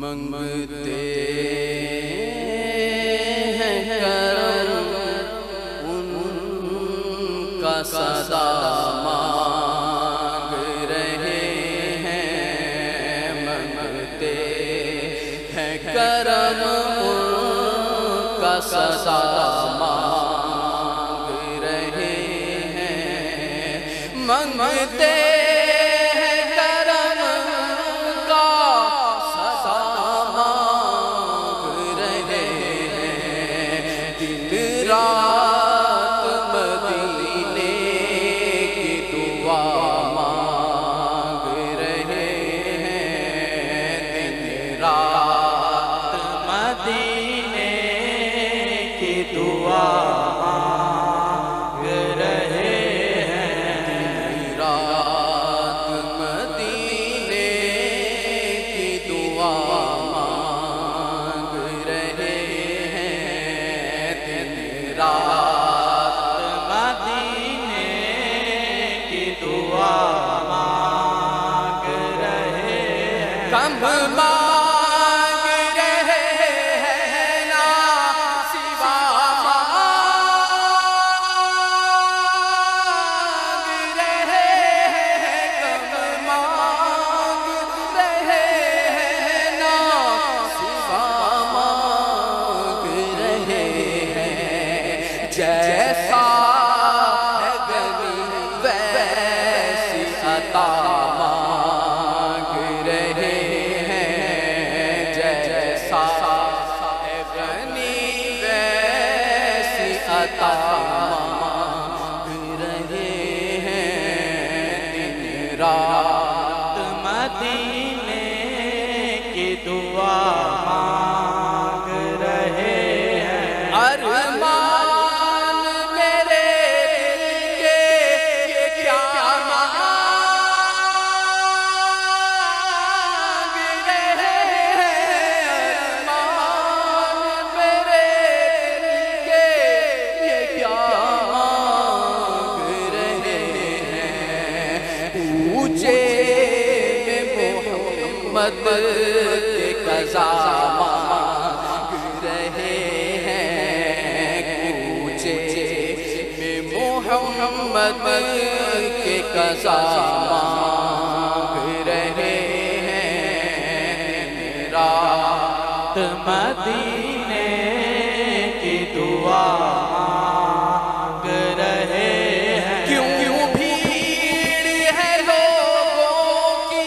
منگتے ہیں کرم ان کا صدا مانگ رہے ہیں، منگتے ہیں کرم ان کا صدا مانگ رہے ہیں، منگتے جیسا ہے غنی ویسی عطا مانگ رہے ہیں، جیسا ہے غنی ویسی عطا مانگ رہے ہیں، دن رات مدینے کی دعا مانگ رہے ہیں، کے قضا مانگ رہے ہیں، کوچے میں محمد کے قضا مانگ رہے ہیں، رات مدینے کی دعا مانگ رہے ہیں، کیوں بھیڑ ہے لوگوں کی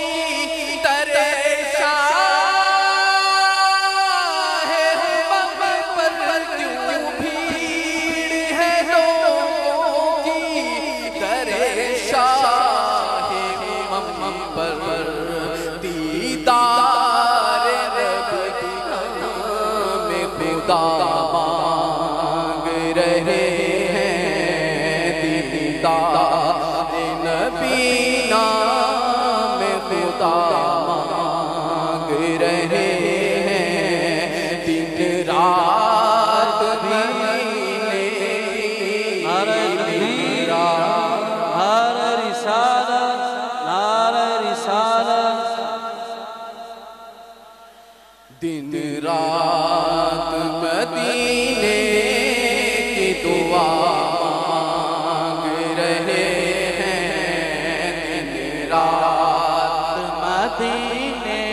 مانگ رہے ہیں، دیدار نبی نام خدا مانگ رہے ہیں، دن رات مدینے نعرہ رسالت، نعرہ رسالت، دن رات مدینے کی دعا مانگ رہے ہیں، دن رات مدینے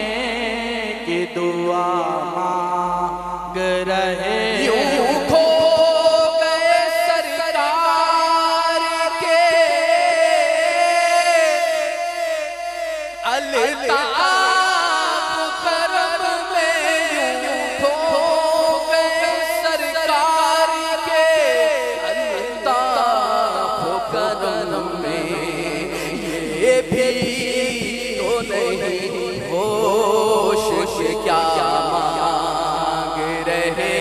کی دعا مانگ رہے ہیں، یوں کھو گئے سرکار کے الطاف کیا مانگ رہے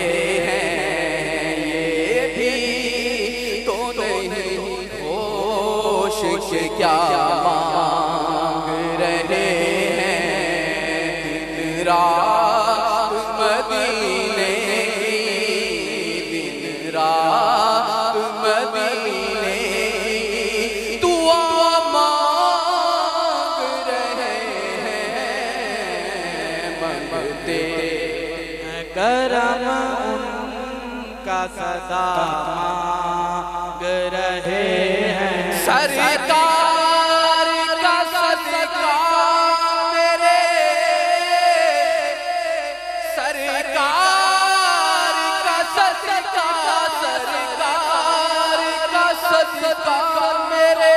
ہیں، یہ بھی تو نہیں ہوش کیا مانگ رہے ہیں، دن رات مدینے دن رات مدینے دعا مانگ رہے ہیں، مانگتے کرم ان کا صدا مانگ رہے ہیں سرکار کا صدقہ میرے سرکار کا صدقہ سرکار کا صدقہ میرے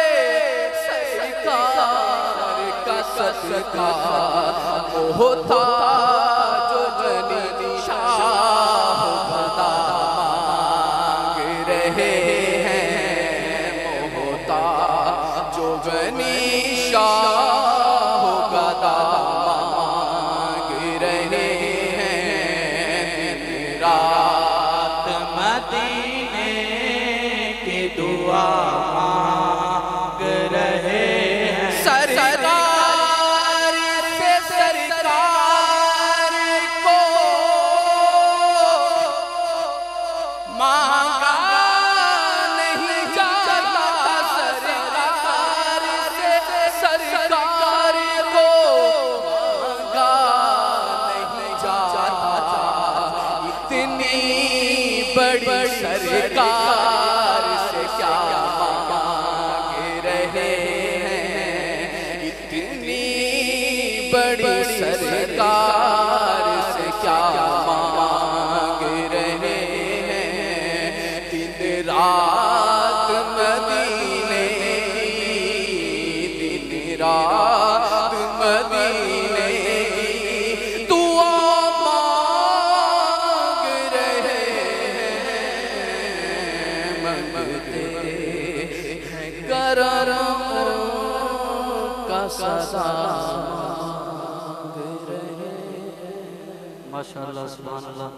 سرکار کا صدقہ وہ تھا جو جنی شاہ خدا مانگ رہے ہیں محتاج جو جنی شاہ خدا مانگ رہے ہیں رات مدینے کی دعا مانگ رہے ہیں سرکار سے سرکار کو مانگا نہیں جاتا سرکار سے سرکار کو مانگا نہیں جاتا اتنی بڑی سرکار سے کیا مانگ رہے ہیں اتنی بڑی سرکار سے کیا مانگ رہے ہیں دن رات مدینے دن رات مدینے دعا مانگ رہے ہیں منگتے ہیں کرم کا صدا مانگ رہے ہیں ماشاءاللہ سبحان اللہ